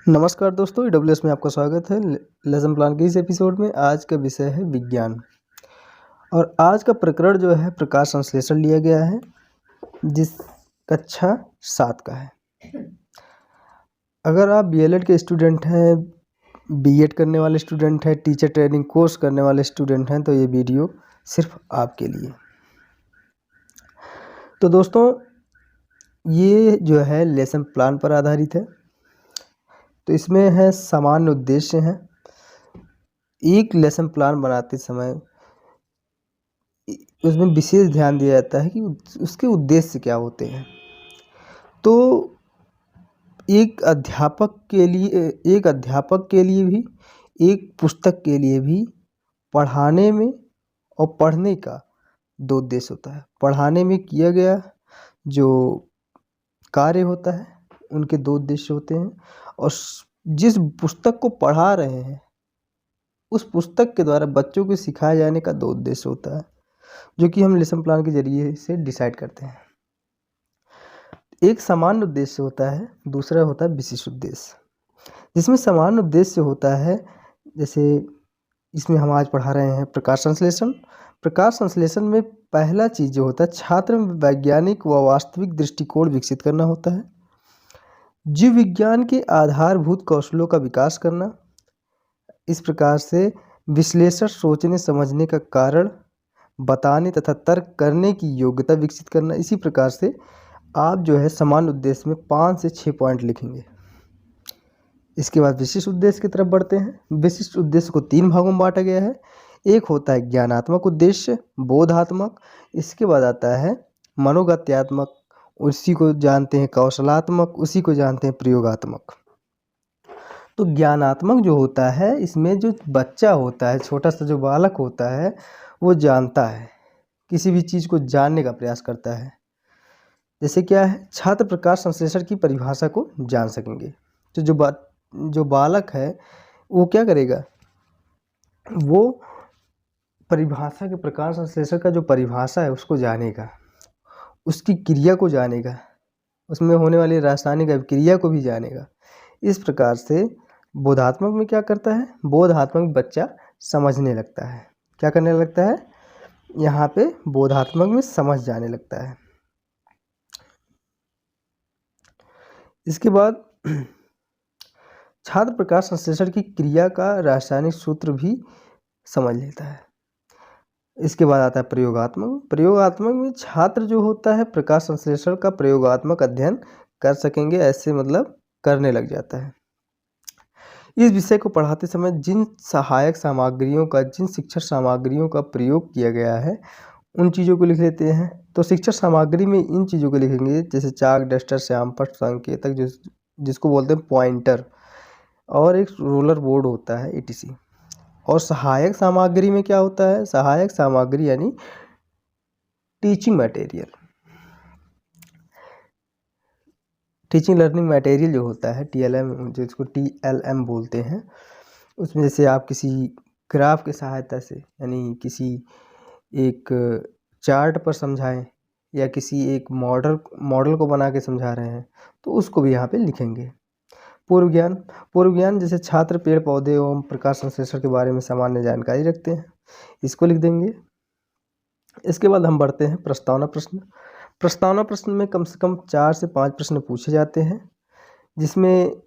नमस्कार दोस्तों, ईडब्ल्यूएस में आपका स्वागत है। लेसन प्लान के इस एपिसोड में आज का विषय है विज्ञान। और आज का प्रकरण जो है प्रकाश संश्लेषण लिया गया है, जिस कक्षा 7 का है। अगर आप बीएलएड के स्टूडेंट हैं, बीएड करने वाले स्टूडेंट हैं, टीचर ट्रेनिंग कोर्स करने वाले स्टूडेंट हैं, तो ये वीडियो सिर्फ आपके लिए। तो दोस्तों, ये जो है लेसन प्लान पर आधारित है। तो इसमें है सामान्य उद्देश्य हैं। एक लेसन प्लान बनाते समय उसमें विशेष ध्यान दिया जाता है कि उसके उद्देश्य क्या होते हैं। तो एक अध्यापक के लिए भी, एक पुस्तक के लिए भी पढ़ाने में और पढ़ने का दो उद्देश्य होता है। पढ़ाने में किया गया जो कार्य होता है उनके दो उद्देश्य होते हैं, और जिस पुस्तक को पढ़ा रहे हैं उस पुस्तक के द्वारा बच्चों को सिखाए जाने का दो उद्देश्य होता है, जो कि हम लेसन प्लान के जरिए से डिसाइड करते हैं। एक सामान्य उद्देश्य होता है, दूसरा होता है विशिष्ट उद्देश्य। जिसमें सामान्य उद्देश्य होता है, जैसे इसमें हम आज पढ़ा रहे हैं प्रकाश संश्लेषण। प्रकाश संश्लेषण में पहला चीज़ जो होता है, छात्र में वैज्ञानिक व वास्तविक दृष्टिकोण विकसित करना होता है। जीव विज्ञान के आधारभूत कौशलों का विकास करना। इस प्रकार से विश्लेषण, सोचने समझने का कारण बताने तथा तर्क करने की योग्यता विकसित करना। इसी प्रकार से आप जो है समान उद्देश्य में 5 से 6 पॉइंट लिखेंगे। इसके बाद विशिष्ट उद्देश्य की तरफ बढ़ते हैं। विशिष्ट उद्देश्य को 3 भागों में बांटा गया है। एक होता है ज्ञानात्मक उद्देश्य, बोधात्मक। इसके बाद आता है मनोगत्यात्मक, उसी को जानते हैं कौशलात्मक, उसी को जानते हैं प्रयोगात्मक। तो ज्ञानात्मक जो होता है, इसमें जो बच्चा होता है, छोटा सा जो बालक होता है, वो जानता है, किसी भी चीज़ को जानने का प्रयास करता है। जैसे क्या है, छात्र प्रकाश संश्लेषण की परिभाषा को जान सकेंगे। तो जो बालक है वो क्या करेगा, वो परिभाषा के प्रकाश संश्लेषण का जो परिभाषा है उसको जानेगा, उसकी क्रिया को जानेगा, उसमें होने वाली रासायनिक अभिक्रिया को भी जानेगा। इस प्रकार से बोधात्मक में क्या करता है, बोधात्मक बच्चा समझने लगता है। क्या करने लगता है, यहाँ पे बोधात्मक में समझ जाने लगता है। इसके बाद छात्र प्रकाश संश्लेषण की क्रिया का रासायनिक सूत्र भी समझ लेता है। इसके बाद आता है प्रयोगात्मक। प्रयोगात्मक में छात्र जो होता है प्रकाश संश्लेषण का प्रयोगात्मक अध्ययन कर सकेंगे, ऐसे मतलब करने लग जाता है। इस विषय को पढ़ाते समय जिन सहायक सामग्रियों का, जिन शिक्षण सामग्रियों का प्रयोग किया गया है उन चीज़ों को लिख लेते हैं। तो शिक्षण सामग्री में इन चीज़ों को लिखेंगे, जैसे चाक, डस्टर, श्यामपट्ट, संकेतक जिसको बोलते हैं पॉइंटर, और एक रोलर बोर्ड होता है, etc। और सहायक सामग्री में क्या होता है, सहायक सामग्री यानी teaching material, teaching learning material जो होता है, TLM, जिसको TLM बोलते हैं। उसमें जैसे आप किसी ग्राफ की सहायता से, यानी किसी एक चार्ट पर समझाएं, या किसी एक मॉडल को बना के समझा रहे हैं, तो उसको भी यहाँ पे लिखेंगे। पूर्व ज्ञान जैसे छात्र पेड़ पौधे एवं प्रकाश संश्लेषण के बारे में सामान्य जानकारी रखते हैं, इसको लिख देंगे। इसके बाद हम बढ़ते हैं प्रस्तावना प्रश्न। प्रस्तावना प्रश्न में कम से कम 4 से 5 प्रश्न पूछे जाते हैं, जिसमें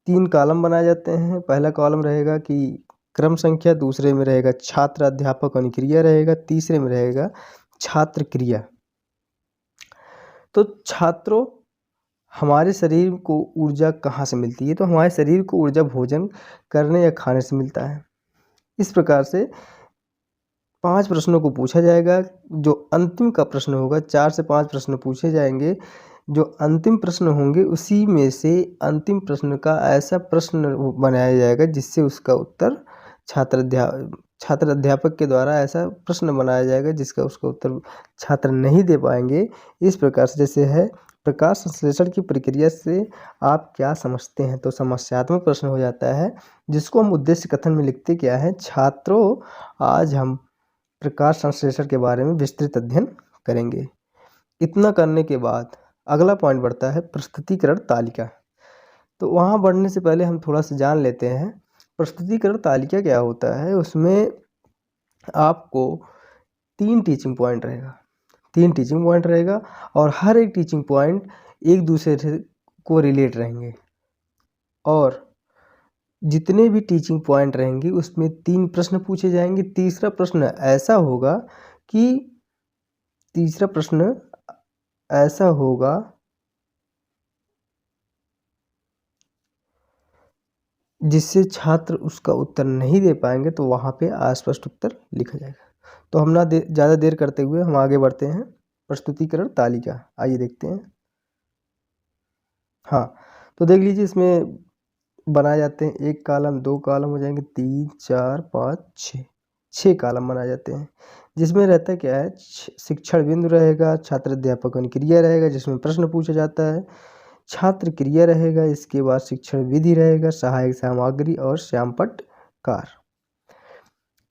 3 कॉलम बनाए जाते हैं। पहला कॉलम रहेगा कि क्रम संख्या, दूसरे में रहेगा छात्र अध्यापक अनुक्रिया रहेगा, तीसरे में रहेगा छात्र क्रिया। तो छात्रों, हमारे शरीर को ऊर्जा कहाँ से मिलती है, तो हमारे शरीर को ऊर्जा भोजन करने या खाने से मिलता है। इस प्रकार से 5 प्रश्नों को पूछा जाएगा। जो अंतिम का प्रश्न होगा, 4 से 5 प्रश्न पूछे जाएंगे। जो अंतिम प्रश्न होंगे उसी में से अंतिम प्रश्न का ऐसा प्रश्न बनाया जाएगा जिससे उसका उत्तर छात्र अध्यापक के द्वारा ऐसा प्रश्न बनाया जाएगा जिसका उसका उत्तर छात्र नहीं दे पाएंगे। इस प्रकार से जैसे है प्रकाश संश्लेषण की प्रक्रिया से आप क्या समझते हैं, तो समस्यात्मक प्रश्न हो जाता है, जिसको हम उद्देश्य कथन में लिखते क्या है, छात्रों आज हम प्रकाश संश्लेषण के बारे में विस्तृत अध्ययन करेंगे। इतना करने के बाद अगला पॉइंट बढ़ता है प्रस्तुतिकरण तालिका। तो वहाँ बढ़ने से पहले हम थोड़ा सा जान लेते हैं प्रस्तुतिकरण तालिका क्या होता है। उसमें आपको 3 टीचिंग पॉइंट रहेगा और हर एक टीचिंग पॉइंट एक दूसरे से को रिलेट रहेंगे, और जितने भी टीचिंग पॉइंट रहेंगे उसमें 3 प्रश्न पूछे जाएंगे। तीसरा प्रश्न ऐसा होगा जिससे छात्र उसका उत्तर नहीं दे पाएंगे तो वहाँ पे अस्पष्ट उत्तर लिखा जाएगा। तो हम ना ज़्यादा देर करते हुए हम आगे बढ़ते हैं। प्रस्तुतिकरण तालिका आइए देखते हैं। हाँ, तो देख लीजिए इसमें बनाए जाते हैं 1 कॉलम, 2 कॉलम हो जाएंगे, 3 4 5 6 कॉलम बनाए जाते हैं, जिसमें रहता क्या है, शिक्षण बिंदु रहेगा, छात्र अध्यापक क्रिया रहेगा जिसमें प्रश्न पूछा जाता है, छात्र क्रिया रहेगा, इसके बाद शिक्षण विधि रहेगा, सहायक सामग्री और श्यामपट्टकार।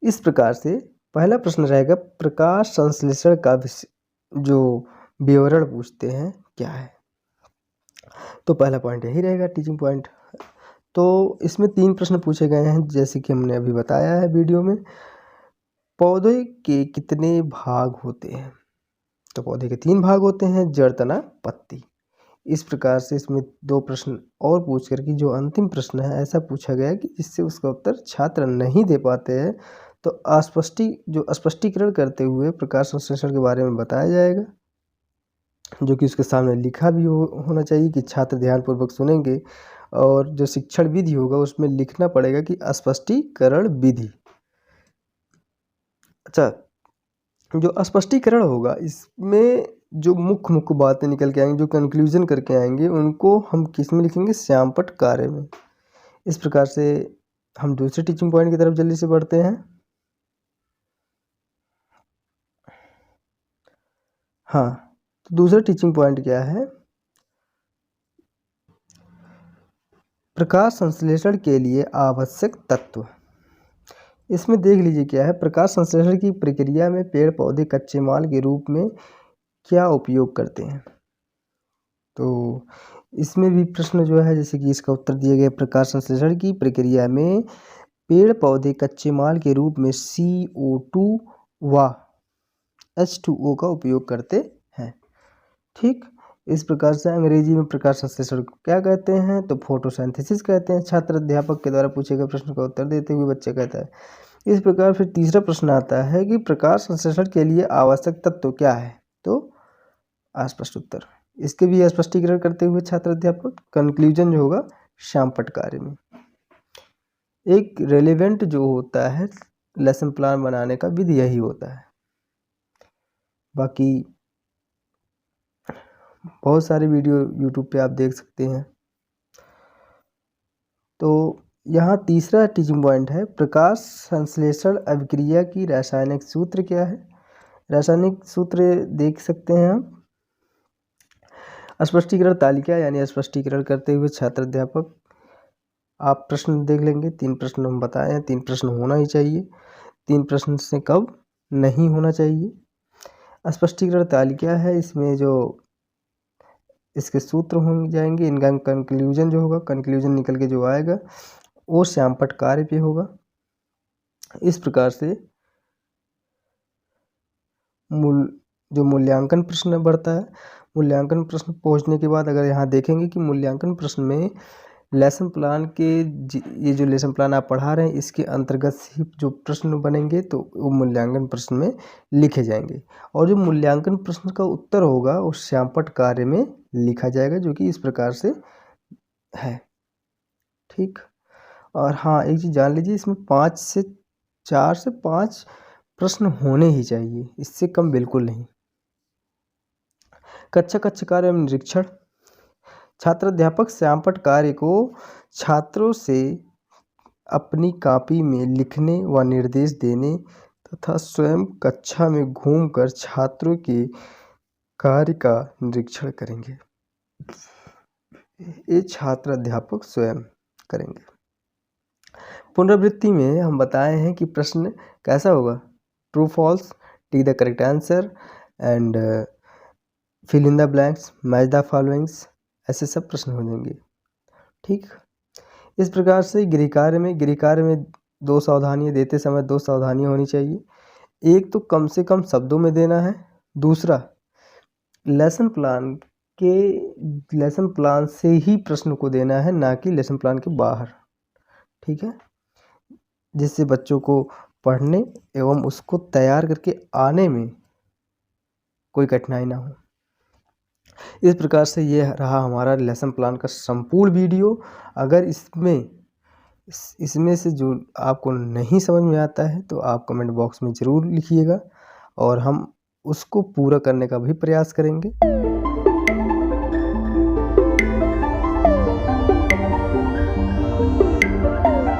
इस प्रकार से पहला प्रश्न रहेगा प्रकाश संश्लेषण का जो विवरण पूछते हैं क्या है। तो पहला पॉइंट यही रहेगा टीचिंग पॉइंट। तो इसमें 3 प्रश्न पूछे गए हैं जैसे कि हमने अभी बताया है वीडियो में। पौधे के कितने भाग होते हैं? तो पौधे के 3 भाग होते हैं, जड़, तना, पत्ती। इस प्रकार से इसमें 2 प्रश्न और पूछ करके जो अंतिम प्रश्न है ऐसा पूछा गया कि जिससे उसका उत्तर छात्र नहीं दे पाते हैं, तो स्पष्टीकरण करते हुए प्रकाश संश्लेषण के बारे में बताया जाएगा, जो कि उसके सामने लिखा भी होना चाहिए कि छात्र ध्यानपूर्वक सुनेंगे, और जो शिक्षण विधि होगा उसमें लिखना पड़ेगा कि स्पष्टीकरण विधि। अच्छा, जो स्पष्टीकरण होगा इसमें जो मुख्य बातें निकल के आएंगी, जो कंक्लूजन करके आएंगे, उनको हम किस में लिखेंगे? श्यामपट्ट कार्य में। इस प्रकार से हम दूसरे टीचिंग पॉइंट की तरफ जल्दी से बढ़ते हैं। हाँ, तो दूसरा टीचिंग पॉइंट क्या है? प्रकाश संश्लेषण के लिए आवश्यक तत्व। इसमें देख लीजिए क्या है, प्रकाश संश्लेषण की प्रक्रिया में पेड़ पौधे कच्चे माल के रूप में क्या उपयोग करते हैं? तो इसमें भी प्रश्न जो है जैसे कि इसका उत्तर दिया गया, प्रकाश संश्लेषण की प्रक्रिया में पेड़ पौधे कच्चे माल के रूप में CO2 व H2O का उपयोग करते हैं। ठीक, इस प्रकार से अंग्रेजी में प्रकाश संश्लेषण को क्या कहते हैं? तो फोटोसिंथेसिस कहते हैं। छात्र अध्यापक के द्वारा पूछे गए प्रश्न का उत्तर देते हुए बच्चा कहता है। इस प्रकार फिर तीसरा प्रश्न आता है कि प्रकाश संश्लेषण के लिए आवश्यक तत्व क्या है? तो अस्पष्ट उत्तर। इसके भी स्पष्टीकरण करते हुए छात्र अध्यापक कंक्लूजन जो होगा श्यामपट्ट कार्य में। एक रेलेवेंट जो होता है लेसन प्लान बनाने का विधि यही होता है। बाकी बहुत सारे वीडियो यूट्यूब पे आप देख सकते हैं। तो यहाँ तीसरा टीचिंग पॉइंट है, प्रकाश संश्लेषण अभिक्रिया की रासायनिक सूत्र क्या है? रासायनिक सूत्र देख सकते हैं हम। स्पष्टीकरण तालिका यानी स्पष्टीकरण करते हुए छात्र अध्यापक आप प्रश्न देख लेंगे। 3 प्रश्न हम बताए हैं, 3 प्रश्न होना ही चाहिए, 3 प्रश्न से कम नहीं होना चाहिए। स्पष्टीकरण तालिका है, इसमें जो इसके सूत्र हो जाएंगे, इनका कंक्लूजन जो होगा, कंक्लूजन निकल के जो आएगा वो श्यामपट्ट कार्य पे होगा। इस प्रकार से जो मूल्यांकन प्रश्न बढ़ता है, मूल्यांकन प्रश्न पहुंचने के बाद अगर यहाँ देखेंगे कि मूल्यांकन प्रश्न में लेसन प्लान के ये जो लेसन प्लान आप पढ़ा रहे हैं इसके अंतर्गत ही जो प्रश्न बनेंगे तो वो मूल्यांकन प्रश्न में लिखे जाएंगे, और जो मूल्यांकन प्रश्न का उत्तर होगा वो श्यामपट्ट कार्य में लिखा जाएगा, जो कि इस प्रकार से है। ठीक, और हाँ एक चीज़ जान लीजिए, इसमें 4 से 5 प्रश्न होने ही चाहिए, इससे कम बिल्कुल नहीं। कक्षा कार्य एवं निरीक्षण। छात्र अध्यापक श्यामपट्ट कार्य को छात्रों से अपनी कॉपी में लिखने व निर्देश देने तथा स्वयं कक्षा में घूमकर छात्रों के कार्य का निरीक्षण करेंगे। ये छात्र अध्यापक स्वयं करेंगे। पुनरावृत्ति में हम बताए हैं कि प्रश्न कैसा होगा, true false, tick the correct answer and fill in the blanks, match the followings, ऐसे सब प्रश्न हो जाएंगे। ठीक। इस प्रकार से गृह कार्य में 2 सावधानियाँ देते समय 2 सावधानियाँ होनी चाहिए। एक तो कम से कम शब्दों में देना है, दूसरा लेसन प्लान से ही प्रश्न को देना है, ना कि लेसन प्लान के बाहर। ठीक है, जिससे बच्चों को पढ़ने एवं उसको तैयार करके आने में कोई कठिनाई ना हो। इस प्रकार से ये रहा हमारा लेसन प्लान का संपूर्ण वीडियो। अगर इसमें से जो आपको नहीं समझ में आता है तो आप कमेंट बॉक्स में ज़रूर लिखिएगा और हम उसको पूरा करने का भी प्रयास करेंगे।